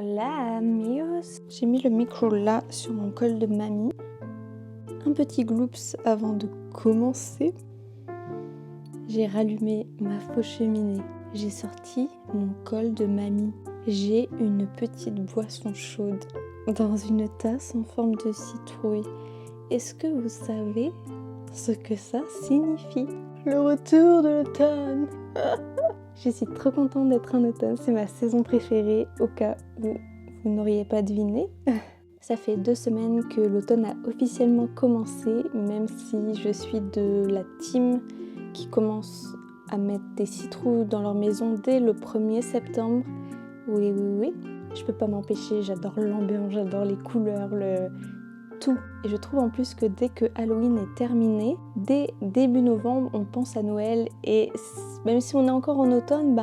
Hola amigos. J'ai mis le micro là sur mon col de mamie. Un petit gloops avant de commencer. J'ai rallumé ma faux cheminée. J'ai sorti mon col de mamie. J'ai une petite boisson chaude dans une tasse en forme de citrouille. Est-ce que vous savez ce que ça signifie? Le retour de l'automne. Je suis trop contente d'être en automne, c'est ma saison préférée au cas où vous n'auriez pas deviné. Ça fait 2 semaines que l'automne a officiellement commencé, même si je suis de la team qui commence à mettre des citrouilles dans leur maison dès le 1er septembre. Oui, je peux pas m'empêcher, j'adore l'ambiance, j'adore les couleurs, tout. Et je trouve en plus que dès que Halloween est terminé, dès début novembre, on pense à Noël. Et même si on est encore en automne,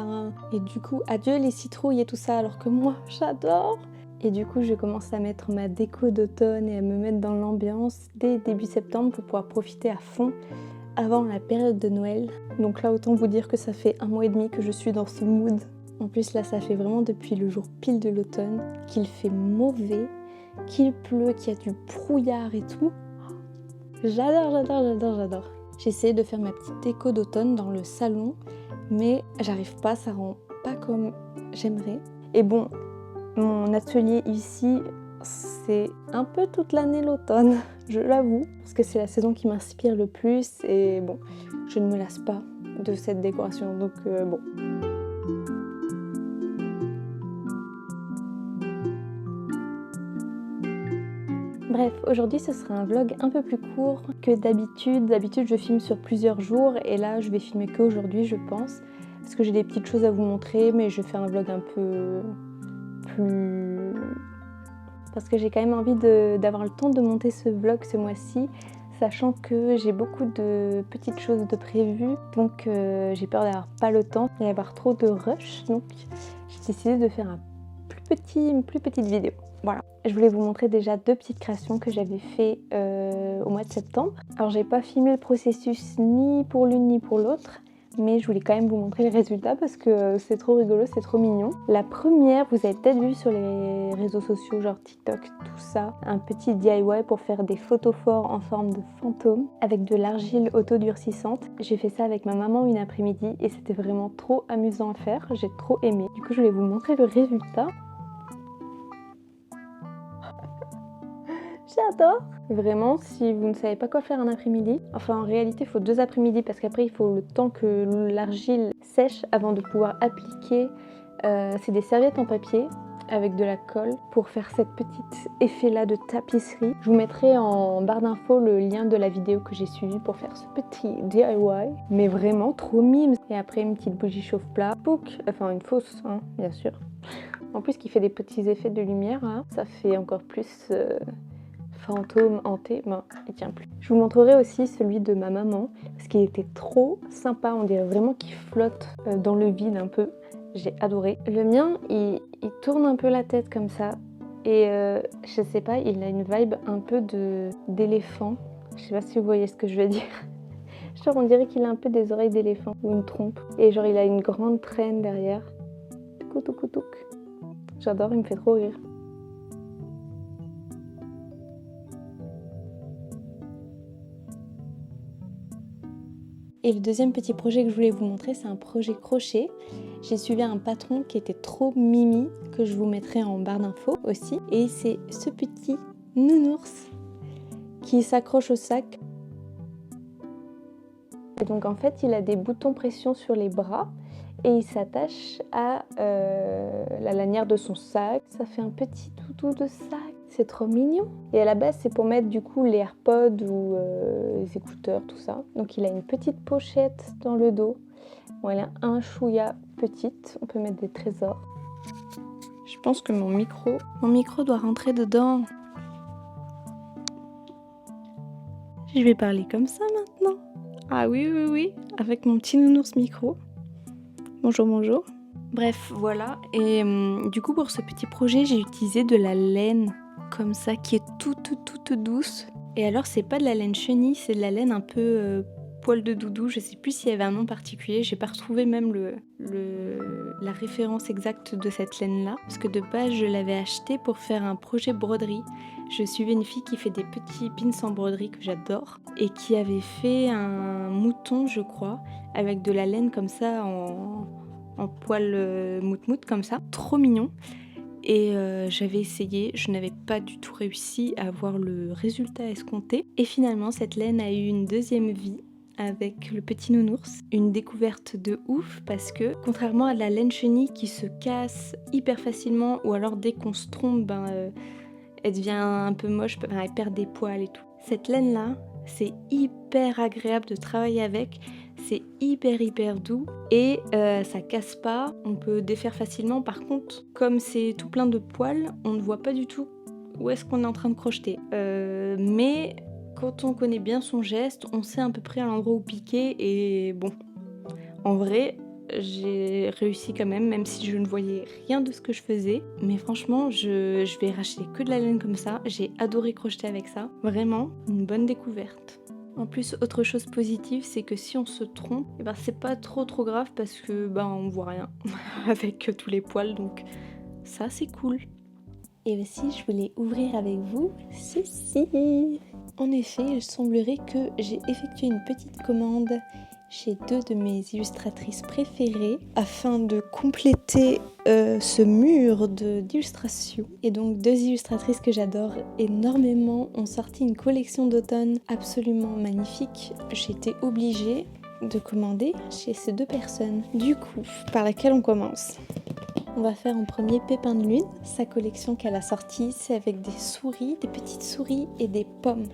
et du coup, adieu les citrouilles et tout ça, alors que moi, j'adore. Et du coup, je commence à mettre ma déco d'automne et à me mettre dans l'ambiance dès début septembre pour pouvoir profiter à fond avant la période de Noël. Donc là, autant vous dire que ça fait 1 mois et demi que je suis dans ce mood. En plus, là, ça fait vraiment depuis le jour pile de l'automne qu'il fait mauvais, qu'il pleut, qu'il y a du brouillard et tout. J'adore. J'ai essayé de faire ma petite déco d'automne dans le salon, mais j'arrive pas, ça rend pas comme j'aimerais. Et bon, mon atelier ici, c'est un peu toute l'année l'automne, je l'avoue, parce que c'est la saison qui m'inspire le plus et bon, je ne me lasse pas de cette décoration, donc bon. Bref, aujourd'hui ce sera un vlog un peu plus court que d'habitude. D'habitude je filme sur plusieurs jours et là je vais filmer qu'aujourd'hui je pense. Parce que j'ai des petites choses à vous montrer mais je fais un vlog un peu plus... Parce que j'ai quand même envie d'avoir le temps de monter ce vlog ce mois-ci. Sachant que j'ai beaucoup de petites choses de prévues. Donc j'ai peur d'avoir pas le temps et d'avoir trop de rush. Donc j'ai décidé de faire une plus petite vidéo. Voilà, je voulais vous montrer déjà 2 petites créations que j'avais fait au mois de septembre. Alors j'ai pas filmé le processus ni pour l'une ni pour l'autre, mais je voulais quand même vous montrer les résultats parce que c'est trop rigolo, c'est trop mignon. La première, vous avez peut-être vu sur les réseaux sociaux, genre TikTok, tout ça, un petit DIY pour faire des photophores en forme de fantôme avec de l'argile auto-durcissante. J'ai fait ça avec ma maman une après-midi et c'était vraiment trop amusant à faire, j'ai trop aimé. Du coup, je voulais vous montrer le résultat. J'adore! Vraiment, si vous ne savez pas quoi faire un après-midi, enfin en réalité il faut 2 après-midi parce qu'après il faut le temps que l'argile sèche avant de pouvoir appliquer. C'est des serviettes en papier avec de la colle pour faire cette petite effet là de tapisserie. Je vous mettrai en barre d'infos le lien de la vidéo que j'ai suivie pour faire ce petit DIY. Mais vraiment trop mime! Et après une petite bougie chauffe-plat, enfin une fausse hein, bien sûr. En plus qui fait des petits effets de lumière là, ça fait encore plus... fantôme hanté, il tient plus. Je vous montrerai aussi celui de ma maman, parce qu'il était trop sympa, on dirait vraiment qu'il flotte dans le vide un peu. J'ai adoré. Le mien, il tourne un peu la tête comme ça, et je sais pas, il a une vibe un peu d'éléphant. Je sais pas si vous voyez ce que je veux dire. Genre on dirait qu'il a un peu des oreilles d'éléphant, ou une trompe. Et genre il a une grande traîne derrière. Touc. J'adore, il me fait trop rire. Et le deuxième petit projet que je voulais vous montrer, c'est un projet crochet. J'ai suivi un patron qui était trop mimi, que je vous mettrai en barre d'infos aussi. Et c'est ce petit nounours qui s'accroche au sac. Et donc en fait, il a des boutons pression sur les bras et il s'attache à la lanière de son sac. Ça fait un petit toutou de sac. C'est trop mignon. Et à la base, c'est pour mettre du coup les AirPods ou les écouteurs, tout ça. Donc il a une petite pochette dans le dos. Bon, elle est un chouïa petite. On peut mettre des trésors. Je pense que mon micro doit rentrer dedans. Je vais parler comme ça maintenant. Ah oui, avec mon petit nounours micro. Bonjour. Bref, voilà. Et du coup, pour ce petit projet, j'ai utilisé de la laine comme ça, qui est toute douce. Et alors, c'est pas de la laine chenille, c'est de la laine un peu poil de doudou, je sais plus s'il y avait un nom particulier, j'ai pas retrouvé même la référence exacte de cette laine-là, parce que de base je l'avais acheté pour faire un projet broderie. Je suivais une fille qui fait des petits pins en broderie que j'adore, et qui avait fait un mouton, je crois, avec de la laine comme ça en poil mout-mout comme ça, trop mignon. Et j'avais essayé, je n'avais pas du tout réussi à avoir le résultat escompté. Et finalement, cette laine a eu une deuxième vie avec le petit nounours. Une découverte de ouf parce que, contrairement à la laine chenille qui se casse hyper facilement ou alors dès qu'on se trompe, elle devient un peu moche, elle perd des poils et tout. Cette laine-là, c'est hyper agréable de travailler avec. C'est hyper doux et ça casse pas, on peut défaire facilement. Par contre, comme c'est tout plein de poils, on ne voit pas du tout où est-ce qu'on est en train de crocheter. Mais quand on connaît bien son geste, on sait à peu près à l'endroit où piquer et bon, en vrai, j'ai réussi quand même si je ne voyais rien de ce que je faisais. Mais franchement, je vais racheter que de la laine comme ça. J'ai adoré crocheter avec ça. Vraiment, une bonne découverte. En plus, autre chose positive, c'est que si on se trompe, c'est pas trop grave parce que on voit rien avec tous les poils, donc ça c'est cool. Et aussi, je voulais ouvrir avec vous ceci. En effet, il semblerait que j'ai effectué une petite commande chez deux de mes illustratrices préférées afin de compléter ce mur d'illustrations. Et donc deux illustratrices que j'adore énormément ont sorti une collection d'automne absolument magnifique. J'ai été obligée de commander chez ces deux personnes. Du coup, par laquelle on commence ? On va faire en premier Pépin de Lune. Sa collection qu'elle a sortie, c'est avec des souris, des petites souris et des pommes.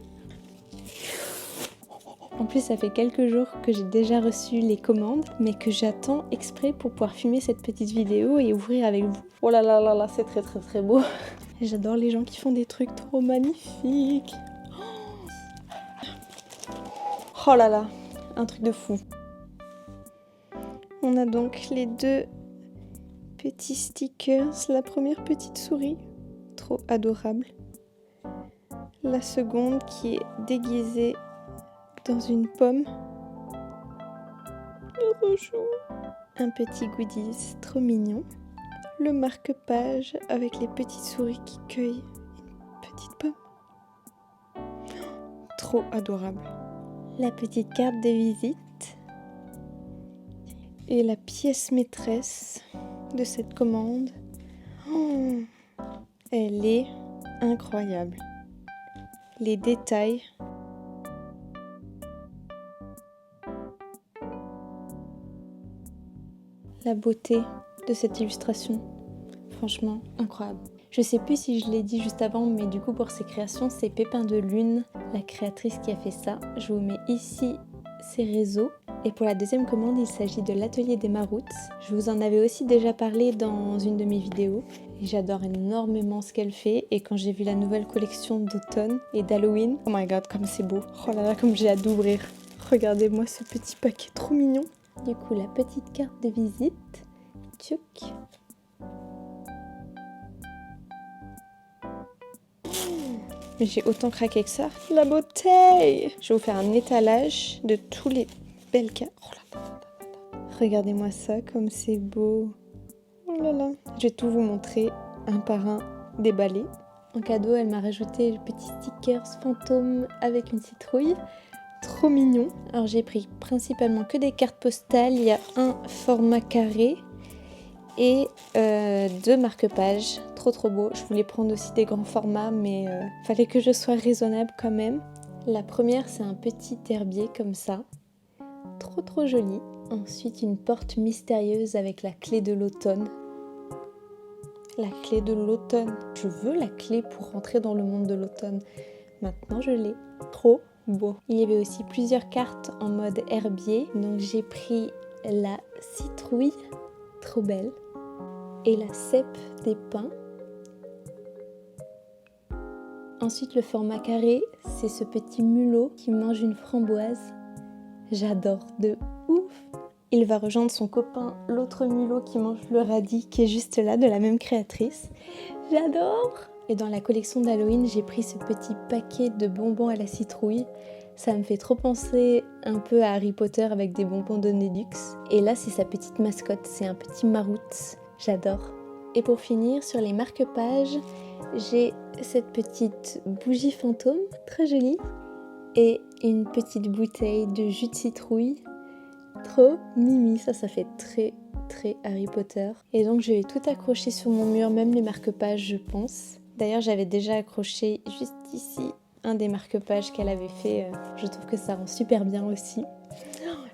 En plus, ça fait quelques jours que j'ai déjà reçu les commandes, mais que j'attends exprès pour pouvoir filmer cette petite vidéo et ouvrir avec vous. Oh là là là là, c'est très beau. J'adore les gens qui font des trucs trop magnifiques. Oh là là, un truc de fou. On a donc les deux petits stickers. La première petite souris, trop adorable. La seconde qui est déguisée dans une pomme. Trop chou. Un petit goodies trop mignon. Le marque-page avec les petites souris qui cueillent une petite pomme. Trop adorable. La petite carte de visite. Et la pièce maîtresse de cette commande. Oh, elle est incroyable. Les détails. La beauté de cette illustration, franchement incroyable. Je sais plus si je l'ai dit juste avant, mais du coup pour ces créations, c'est Pépin de Lune, la créatrice qui a fait ça. Je vous mets ici ses réseaux. Et pour la deuxième commande, il s'agit de l'Atelier des Maroutes. Je vous en avais aussi déjà parlé dans une de mes vidéos. Et j'adore énormément ce qu'elle fait. Et quand j'ai vu la nouvelle collection d'automne et d'Halloween, oh my god, comme c'est beau. Oh là là, comme j'ai hâte d'ouvrir. Regardez-moi ce petit paquet trop mignon. Du coup, la petite carte de visite. Tchouk. Mais j'ai autant craqué que ça. La beauté! Je vais vous faire un étalage de tous les belles cartes. Oh là là. Regardez-moi ça, comme c'est beau. Oh là là. Je vais tout vous montrer un par un déballé. En cadeau, elle m'a rajouté le petit stickers fantôme avec une citrouille. Trop mignon. Alors j'ai pris principalement que des cartes postales. Il y a un format carré et deux marque-pages. Trop beau. Je voulais prendre aussi des grands formats, mais fallait que je sois raisonnable quand même. La première, c'est un petit herbier comme ça. Trop joli. Ensuite, une porte mystérieuse avec la clé de l'automne. La clé de l'automne. Je veux la clé pour rentrer dans le monde de l'automne. Maintenant, je l'ai. Trop beau. Il y avait aussi plusieurs cartes en mode herbier. Donc j'ai pris la citrouille, trop belle, et la cèpe des pins. Ensuite le format carré, c'est ce petit mulot qui mange une framboise. J'adore de ouf. Il va rejoindre son copain, l'autre mulot qui mange le radis, qui est juste là, de la même créatrice. J'adore. Et dans la collection d'Halloween, j'ai pris ce petit paquet de bonbons à la citrouille. Ça me fait trop penser un peu à Harry Potter avec des bonbons de Nellux. Et là, c'est sa petite mascotte, c'est un petit maroute. J'adore. Et pour finir, sur les marque-pages, j'ai cette petite bougie fantôme, très jolie, et une petite bouteille de jus de citrouille. Trop mimi, ça fait très Harry Potter. Et donc je vais tout accrocher sur mon mur, même les marque-pages je pense. D'ailleurs j'avais déjà accroché juste ici un des marque-pages qu'elle avait fait. Je trouve que ça rend super bien aussi.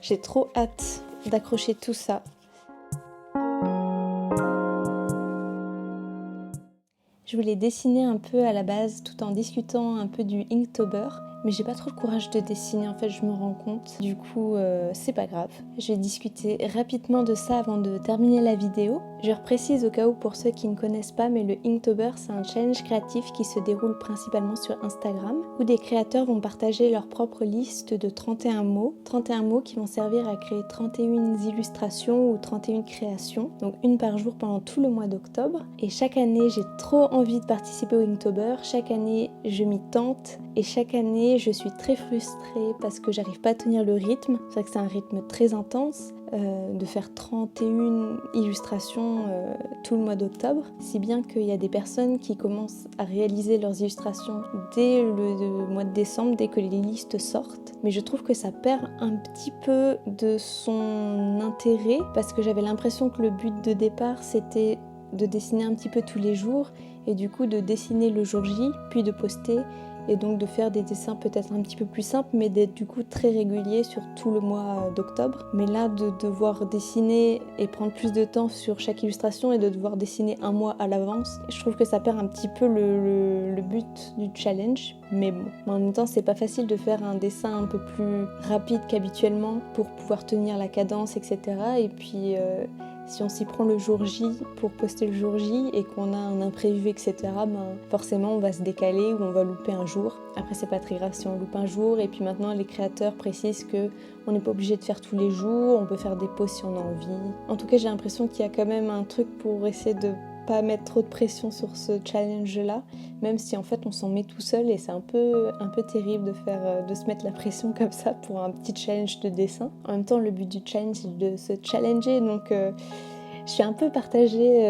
J'ai trop hâte d'accrocher tout ça. Je voulais dessiner un peu à la base tout en discutant un peu du Inktober. Mais j'ai pas trop le courage de dessiner, en fait je me rends compte. Du coup c'est pas grave. Je vais discuter rapidement de ça avant de terminer la vidéo. Je reprécise au cas où pour ceux qui ne connaissent pas, mais le Inktober c'est un challenge créatif qui se déroule principalement sur Instagram, où des créateurs vont partager leur propre liste de 31 mots. 31 mots qui vont servir à créer 31 illustrations ou 31 créations, donc une par jour pendant tout le mois d'octobre. Et chaque année j'ai trop envie de participer au Inktober, chaque année je m'y tente et chaque année je suis très frustrée parce que j'arrive pas à tenir le rythme. C'est vrai que c'est un rythme très intense de faire 31 illustrations tout le mois d'octobre. Si bien qu'il y a des personnes qui commencent à réaliser leurs illustrations dès le mois de décembre, dès que les listes sortent. Mais je trouve que ça perd un petit peu de son intérêt parce que j'avais l'impression que le but de départ c'était de dessiner un petit peu tous les jours et du coup de dessiner le jour J puis de poster et donc de faire des dessins peut-être un petit peu plus simples mais d'être du coup très régulier sur tout le mois d'octobre. Mais là de devoir dessiner et prendre plus de temps sur chaque illustration et de devoir dessiner un mois à l'avance, je trouve que ça perd un petit peu le but du challenge. Mais bon, en même temps c'est pas facile de faire un dessin un peu plus rapide qu'habituellement pour pouvoir tenir la cadence etc. Et puis si on s'y prend le jour J pour poster le jour J et qu'on a un imprévu, etc., forcément on va se décaler ou on va louper un jour. Après c'est pas très grave si on loupe un jour. Et puis maintenant les créateurs précisent qu'on n'est pas obligé de faire tous les jours, on peut faire des pauses si on a envie. En tout cas j'ai l'impression qu'il y a quand même un truc pour essayer de pas mettre trop de pression sur ce challenge là, même si en fait on s'en met tout seul et c'est un peu terrible de se mettre la pression comme ça pour un petit challenge de dessin. En même temps le but du challenge c'est de se challenger, donc je suis un peu partagée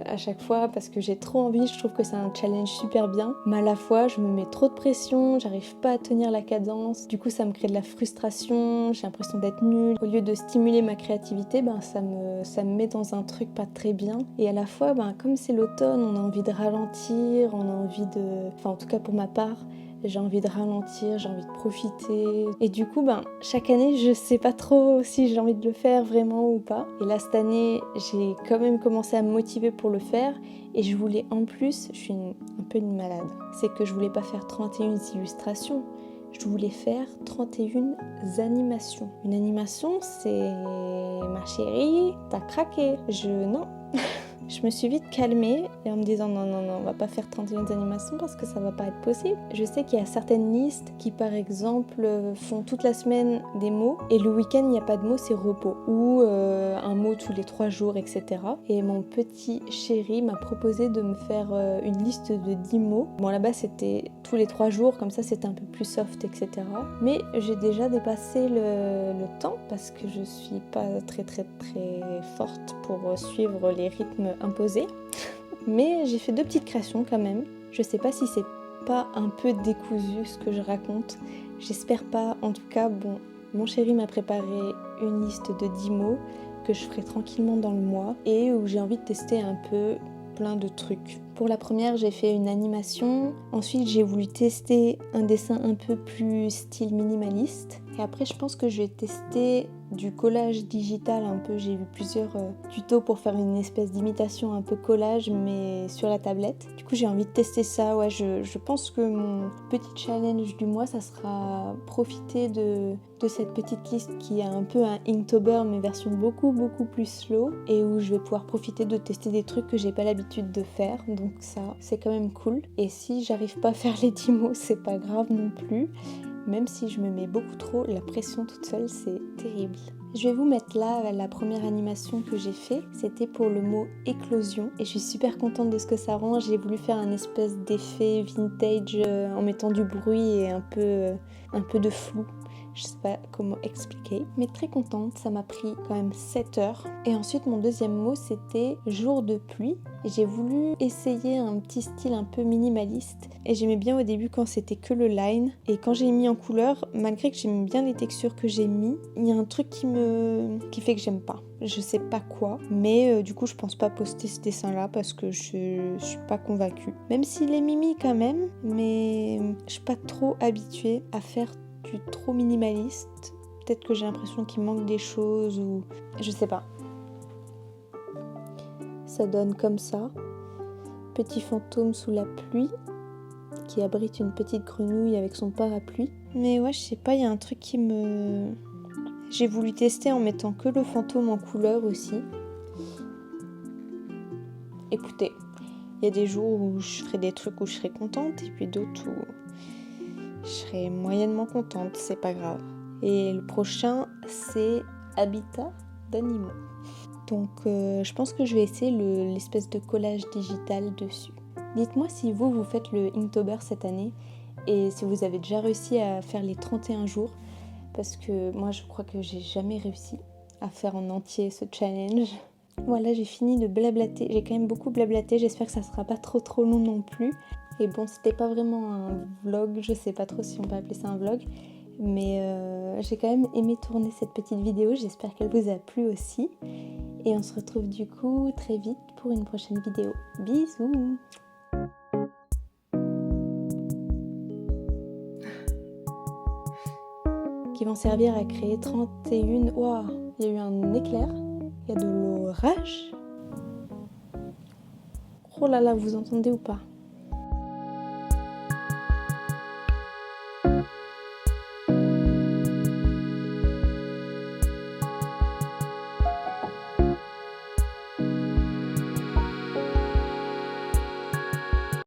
à chaque fois parce que j'ai trop envie, je trouve que c'est un challenge super bien, mais à la fois je me mets trop de pression, j'arrive pas à tenir la cadence, du coup ça me crée de la frustration, j'ai l'impression d'être nulle. Au lieu de stimuler ma créativité, ça me met dans un truc pas très bien. Et à la fois, comme c'est l'automne, on a envie de ralentir, on a envie de... Enfin en tout cas pour ma part, j'ai envie de ralentir, j'ai envie de profiter. Et du coup, chaque année, je sais pas trop si j'ai envie de le faire vraiment ou pas. Et là, cette année, j'ai quand même commencé à me motiver pour le faire. Et je voulais en plus, je suis un peu une malade, c'est que je voulais pas faire 31 illustrations. Je voulais faire 31 animations. Une animation, c'est... Ma chérie, t'as craqué. Non. Je me suis vite calmée et en me disant non, on va pas faire 31 animations parce que ça va pas être possible. Je sais qu'il y a certaines listes qui par exemple font toute la semaine des mots et le week-end il n'y a pas de mots, c'est repos. Ou un mot tous les 3 jours, etc. Et mon petit chéri m'a proposé de me faire une liste de 10 mots. Bon là-bas c'était tous les 3 jours, comme ça c'était un peu plus soft, etc. Mais j'ai déjà dépassé le temps parce que je suis pas très forte pour suivre les rythmes imposés. Mais j'ai fait 2 petites créations quand même. Je sais pas si c'est pas un peu décousu ce que je raconte. J'espère pas. En tout cas, bon, mon chéri m'a préparé une liste de 10 mots que je ferai tranquillement dans le mois et où j'ai envie de tester un peu plein de trucs. Pour la première, j'ai fait une animation. Ensuite, j'ai voulu tester un dessin un peu plus style minimaliste. Et après, je pense que je vais tester du collage digital un peu. J'ai vu plusieurs tutos pour faire une espèce d'imitation un peu collage, mais sur la tablette. Du coup, j'ai envie de tester ça. Ouais, je pense que mon petit challenge du mois, ça sera profiter de cette petite liste qui est un peu un Inktober, mais version beaucoup plus slow, et où je vais pouvoir profiter de tester des trucs que j'ai pas l'habitude de faire. Donc ça, c'est quand même cool. Et si j'arrive pas à faire les 10 mots, c'est pas grave non plus. même si je me mets beaucoup trop la pression toute seule, c'est terrible. Je vais vous mettre là la première animation que j'ai fait, c'était pour le mot éclosion et je suis super contente de ce que ça rend. J'ai voulu faire un espèce d'effet vintage en mettant du bruit et un peu de flou. Je sais pas comment expliquer, mais très contente, ça m'a pris quand même 7 heures. Et ensuite mon deuxième mot c'était jour de pluie. J'ai voulu essayer un petit style un peu minimaliste et j'aimais bien au début quand c'était que le line. Et quand j'ai mis en couleur, malgré que j'aime bien les textures que j'ai mis, il y a un truc qui fait que j'aime pas. Je sais pas quoi, mais du coup je pense pas poster ce dessin là parce que je suis pas convaincue. Même s'il est mimi quand même, mais je suis pas trop habituée à faire du trop minimaliste. Peut-être que j'ai l'impression qu'il manque des choses ou je sais pas. Ça donne comme ça. Petit fantôme sous la pluie qui abrite une petite grenouille avec son parapluie. Mais ouais, je sais pas, il y a un truc qui me... J'ai voulu tester en mettant que le fantôme en couleur aussi. Écoutez, il y a des jours où je ferai des trucs où je serai contente et puis d'autres où je serai moyennement contente, c'est pas grave. Et le prochain, c'est Habitat d'animaux. Donc je pense que je vais essayer l'espèce de collage digital dessus. Dites-moi si vous faites le Inktober cette année et si vous avez déjà réussi à faire les 31 jours. Parce que moi je crois que j'ai jamais réussi à faire en entier ce challenge. Voilà, j'ai fini de blablater. J'ai quand même beaucoup blablaté, j'espère que ça sera pas trop long non plus. Et bon, c'était pas vraiment un vlog, je sais pas trop si on peut appeler ça un vlog. Mais j'ai quand même aimé tourner cette petite vidéo, j'espère qu'elle vous a plu aussi. Et on se retrouve du coup très vite pour une prochaine vidéo. Bisous! Qui vont servir à créer 31... Waouh, il y a eu un éclair, il y a de l'orage. Oh là là, vous entendez ou pas?